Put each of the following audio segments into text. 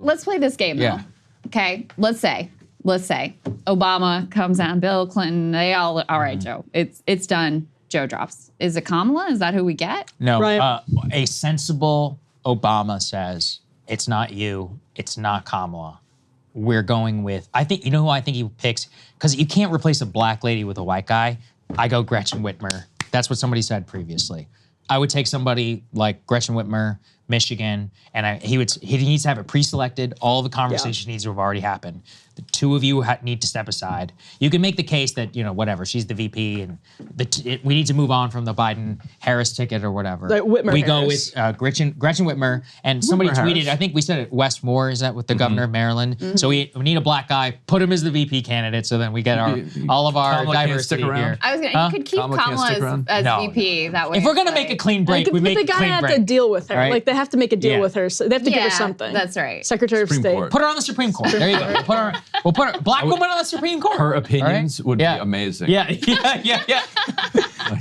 let's play this game, though. Yeah. Okay, let's say Obama comes out, Bill Clinton, all right, Joe, it's done. Joe drops. Is it Kamala? Is that who we get? No, Right. A sensible Obama says, it's not you, it's not Kamala. We're going with, I think, you know who I think he picks? Because you can't replace a black lady with a white guy. I go Gretchen Whitmer. That's what somebody said previously. I would take somebody like Gretchen Whitmer, Michigan, and he needs to have it pre-selected. All the conversation needs to have already happened. The two of you need to step aside. You can make the case that, whatever, she's the VP and we need to move on from the Biden-Harris ticket or whatever. Like Whitmer we Harris. go with Gretchen Whitmer, and somebody tweeted, Harris. I think we said it, Wes Moore, is that with the governor of Maryland? So we need a black guy, put him as the VP candidate, so then we get all of our Kamala can't diversity stick around? here. I was gonna. You could keep Kamala can't stick Kamala around? as No, VP. That way. If we're it's gonna make a clean break, we make they a gotta clean have break. to deal with her. Right? Like they have to make a deal Yeah. with her. So they have to give her Yeah, something. that's right. Secretary of Supreme State. Court. Put her on the Supreme Court. There you go. We'll put her black woman on the Supreme Court. Her opinions would be Yeah. amazing. Yeah.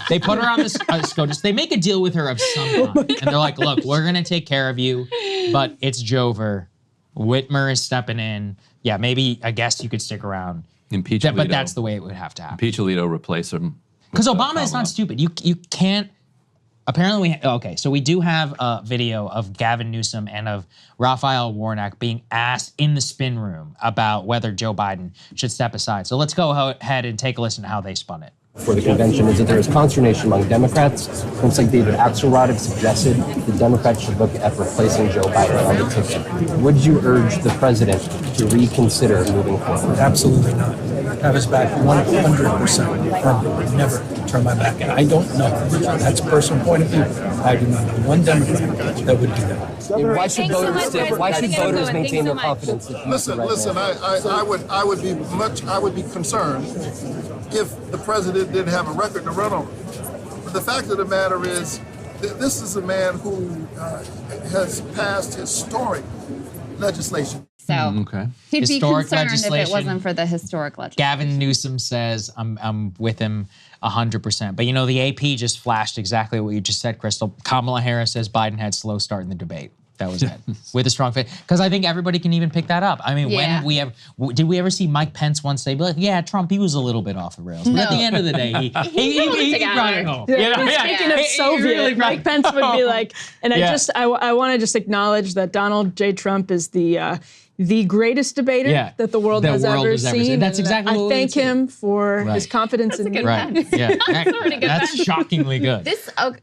They put her on this SCOTUS. They make a deal with her of some kind. And they're like, look, we're going to take care of you, but it's Jover. Whitmer is stepping in. Yeah, maybe, I guess you could stick around. Impeach Alito. But that's the way it would have to happen. Impeach Alito, replace him. Because with, Obama is Kamala. not stupid. You can't. Apparently, okay, so we do have a video of Gavin Newsom and of Raphael Warnock being asked in the spin room about whether Joe Biden should step aside. So let's go ahead and take a listen to how they spun it. For the convention is that there is consternation among Democrats. Folks like David Axelrod have suggested the Democrats should look at replacing Joe Biden on the ticket. Would you urge the president to reconsider moving forward? Absolutely not. Have his back 100%. I would never turn my back. And I don't know. That's a personal point of view. I do not know one Democrat that would do that. Why should Thanks so voters, much, guys. why should Thanks so voters much. maintain their Thanks so much. confidence that he's the Listen, right man? I would be concerned if the president didn't have a record to run on. But the fact of the matter is, this is a man who has passed historic legislation. So Okay. he'd be Historic concerned if it legislation. wasn't for the historic legislation. Gavin Newsom says, I'm with him 100%. But the AP just flashed exactly what you just said, Krystal. Kamala Harris says Biden had slow start in the debate. That was it. With a strong fit. Because I think everybody can even pick that up. I mean, when have we ever, did we ever see Mike Pence once say, like, yeah, Trump, he was a little bit off the rails. But at the end of the day, he held it together. brought it home. Speaking of Soviet, really brought Mike Pence would be like, and Yeah. I want to just acknowledge that Donald J. Trump is the greatest debater that the world has ever seen. That's and exactly what I we thank would say. him for Right. his confidence in me. Right. Yeah. That's shockingly good.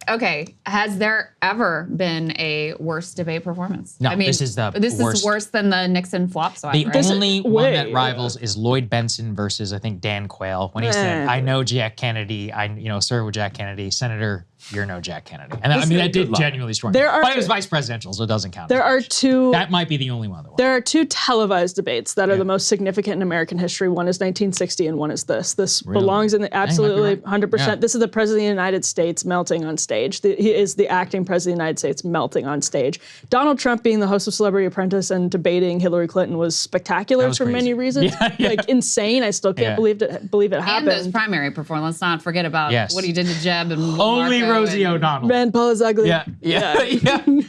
Okay. Has there ever been a worse debate performance? No, I mean, this is the this worst. is worse than the Nixon flop swap. The right? only one way, that rivals is Lloyd Benson versus, I think, Dan Quayle, when he said, I know Jack Kennedy, I served with Jack Kennedy, Senator, you're no Jack Kennedy. And that did genuinely strong. But it was vice presidential, so it doesn't count. There are two. That might be the only one. There are two televised debates that are the most significant in American history. One is 1960 and one is this. This belongs in the absolutely might be right. 100%. Yeah. This is the President of the United States melting on stage. He is the acting President of the United States melting on stage. Donald Trump being the host of Celebrity Apprentice and debating Hillary Clinton was spectacular for crazy. many reasons. Like insane. I still can't believe it and happened. those primary performance. Let's not forget about Yes. what he did to Jeb and Only Marco Rosie and- O'Donnell. Rand Paul is ugly. Yeah.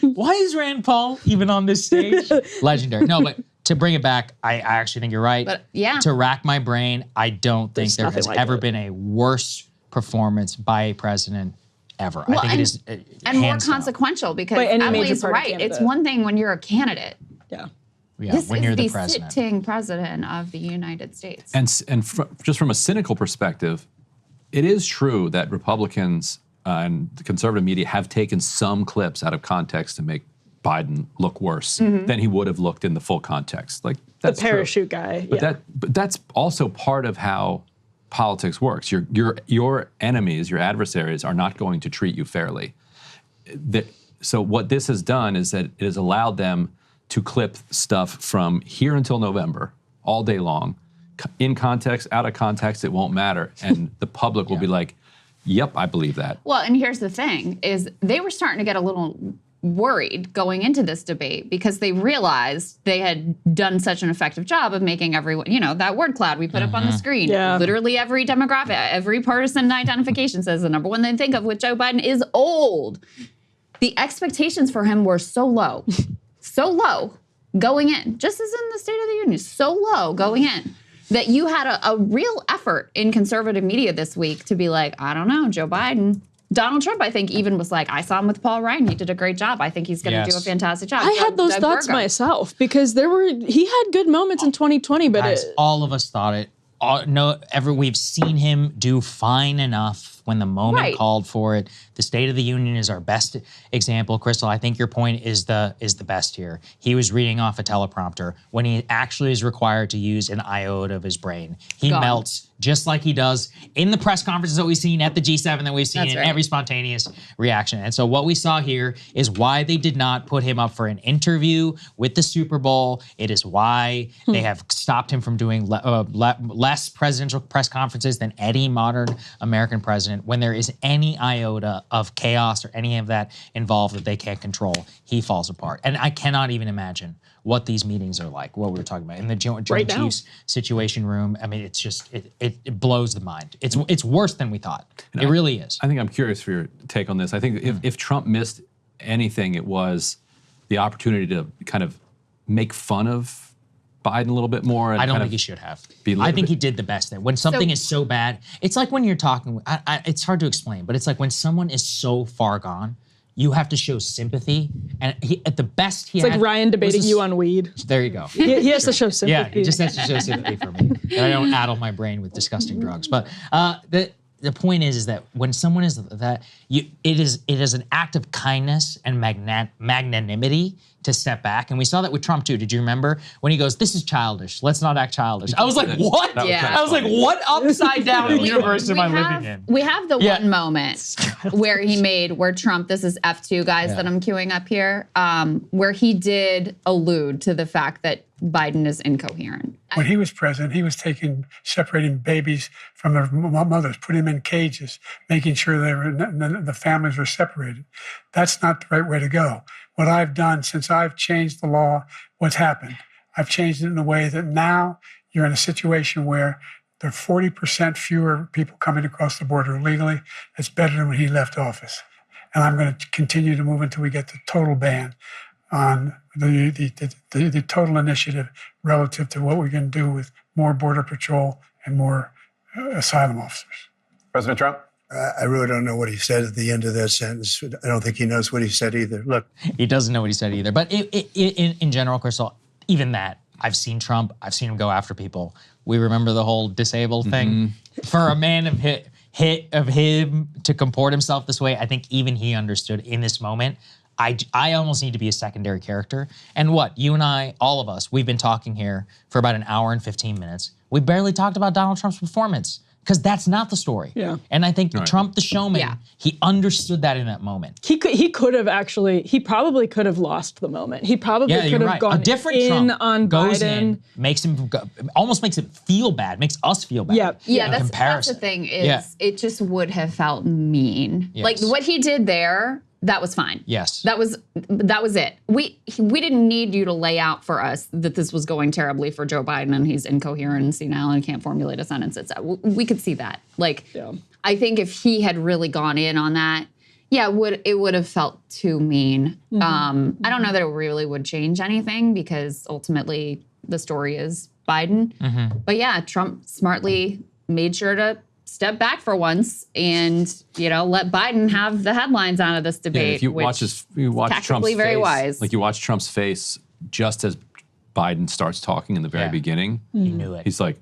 Why is Rand Paul even on this stage? Legendary. No, but to bring it back, I actually think you're right. But, yeah. To rack my brain, I don't think there has nothing like ever it. been a worse performance by a president ever. I think it is and more hands down. consequential because By any major Emily's party right. candidate. It's one thing when you're a candidate. Yeah. Yeah, This when is you're the the president. sitting president of the United States. Just from a cynical perspective, it is true that Republicans and the conservative media have taken some clips out of context to make Biden look worse than he would have looked in the full context. Like that's The parachute true. guy. But that's also part of how politics works. Your enemies, your adversaries, are not going to treat you fairly. So what this has done is that it has allowed them to clip stuff from here until November, all day long. In context, out of context, it won't matter. And the public will be like, yep, I believe that. Well, and here's the thing, is they were starting to get a little worried going into this debate because they realized they had done such an effective job of making everyone, that word cloud we put up on the screen. Yeah. Literally every demographic, every partisan identification says the number one they think of with Joe Biden is old. The expectations for him were so low going in, just as in the State of the Union, so low going in, that you had a real effort in conservative media this week to be like, I don't know, Joe Biden. Donald Trump, I think, even was like, I saw him with Paul Ryan. He did a great job. I think he's going to do a fantastic job. I had those thoughts myself because he had good moments in 2020, but Guys, all of us thought it. We've seen him do fine enough when the moment called for it. The State of the Union is our best example. Krystal, I think your point is the best here. He was reading off a teleprompter when he actually is required to use an iota of his brain. He melts just like he does in the press conferences that we've seen at the G7 that we've seen every spontaneous reaction. And so what we saw here is why they did not put him up for an interview with the Super Bowl. It is why they have stopped him from doing less presidential press conferences than any modern American president. When there is any iota of chaos or any of that involved that they can't control, he falls apart. And I cannot even imagine what these meetings are like, what we were talking about in the Joint Chiefs Situation Room. I mean, it's just, it blows the mind. It's worse than we thought. It really is. I think I'm curious for your take on this. I think if Trump missed anything, it was the opportunity to kind of make fun of Biden a little bit more. And I don't think he should have. I think he did the best thing. When something is so bad, it's like when you're talking, it's hard to explain, but it's like when someone is so far gone, you have to show sympathy. And at the best he had. It's like Ryan debating you on weed. There you go. He has to show sympathy. Yeah, he just has to show sympathy for me. And I don't addle my brain with disgusting drugs. But the point is that when someone is that, it is an act of kindness and magnanimity to step back. And we saw that with Trump too. Did you remember when he goes, "This is childish. Let's not act childish." I was like, what? I was like, what upside down universe am I living in? We have the one moment where Trump, this is F2 guys that I'm queuing up here, where he did allude to the fact that Biden is incoherent. When he was president, he was separating babies from their mothers, putting them in cages, making sure the families were separated. That's not the right way to go. What I've done since I've changed the law, what's happened? I've changed it in a way that now you're in a situation where there are 40% fewer people coming across the border illegally. That's better than when he left office. And I'm going to continue to move until we get the total ban on the total initiative relative to what we're going to do with more border patrol and more asylum officers. President Trump? I really don't know what he said at the end of that sentence. I don't think he knows what he said either. Look. He doesn't know what he said either. But in general, Krystal, even that, I've seen Trump, I've seen him go after people. We remember the whole disabled thing. For a man of him to comport himself this way, I think even he understood in this moment, I almost need to be a secondary character. And what, you and I, all of us, we've been talking here for about an hour and 15 minutes. We barely talked about Donald Trump's performance because that's not the story. Yeah. And I think Trump, the showman, he understood that in that moment. He probably could have lost the moment. He probably could have gone a different in Trump on goes Biden. Almost makes it feel bad, makes us feel bad. Yeah, that's the thing is it just would have felt mean. Yes. Like what he did there, that was fine. Yes. That was it. We didn't need you to lay out for us that this was going terribly for Joe Biden and he's incoherent and senile and can't formulate a sentence. We could see that. I think if he had really gone in on that, it would have felt too mean. I don't know that it really would change anything because ultimately the story is Biden. But Trump smartly made sure to step back for once and let Biden have the headlines out of this debate. If you watch Trump's face, very wise. Like you watch Trump's face just as Biden starts talking in the very beginning. He knew it. He's like,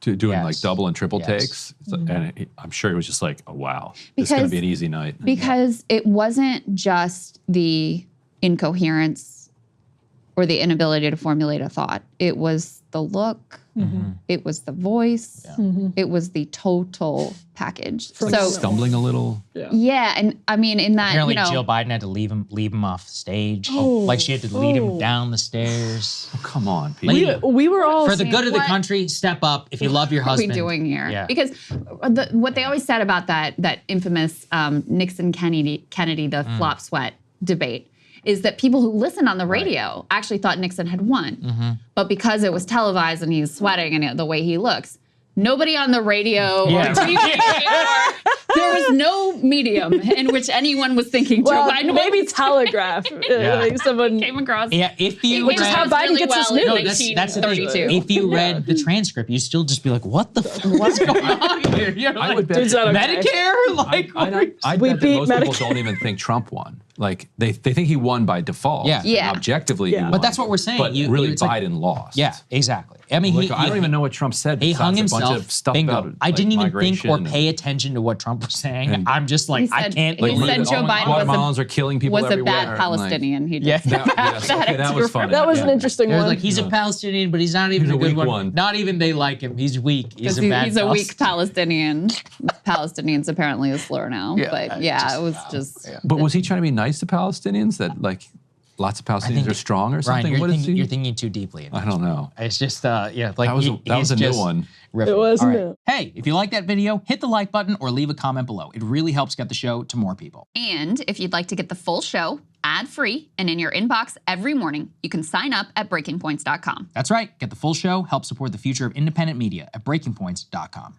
doing like double and triple takes, and I'm sure he was just like, oh wow, this is going to be an easy night. Because it wasn't just the incoherence or the inability to formulate a thought. It was the look. It was the voice. It was the total package. Stumbling a little. And I mean, in that, apparently Jill Biden had to leave him off stage. Like she had to lead him down the stairs. Oh, come on, Pete. We were all for the good of the country. Step up if you love your husband. What are we doing here? Yeah. Because what they always said about that infamous Nixon Kennedy the flop sweat debate is that people who listened on the radio actually thought Nixon had won. But because it was televised and he's sweating and the way he looks, nobody on the radio or TV there was no medium in which anyone was thinking Joe Well, Biden maybe was telegraph. Like someone came across. Yeah, if you Which is read, how Biden gets his news. No, that's the thing. 1932. If you read the transcript, you still just be like, "What the fuck is going on here?" You know, I like, would bet Dude's not okay. Medicare, like, I We bet that beat most people Medicare. don't even think Trump won. Like they think he won by default. Yeah. And Yeah. objectively, Yeah. he won. But that's what we're saying. But You- really, it's like- Biden lost. yeah, exactly. I mean, Like, I don't even know what Trump said. He hung besides a himself. bunch of stuff Bingo. about, I didn't like, even think or migration pay attention to what Trump was saying. And- I'm just like, He I said- can't. he Like, said Joe Biden Guatemalans are killing people was a everywhere. bad and, Palestinian. He Yeah. just that was funny. That was an Yeah. interesting There's one. like he's a Palestinian, but he's not even He's a a good weak one. one. Not even they like him. He's weak. He's a bad. he's a weak Palestinian. Palestinian. Palestinians apparently a slur now. Yeah, But yeah, it was just. But was he trying to be nice to Palestinians? That like lots of Palestinians are strong or Ryan, something? you're, What is thinking, he? you're thinking too deeply. Into I don't know. It's just, yeah, like That was he's a new just one. riffing. It was All new. Hey, if you like that video, hit the like button or leave a comment below. It really helps get the show to more people. And if you'd like to get the full show ad-free and in your inbox every morning, you can sign up at breakingpoints.com. That's right. Get the full show. Help support the future of independent media at breakingpoints.com.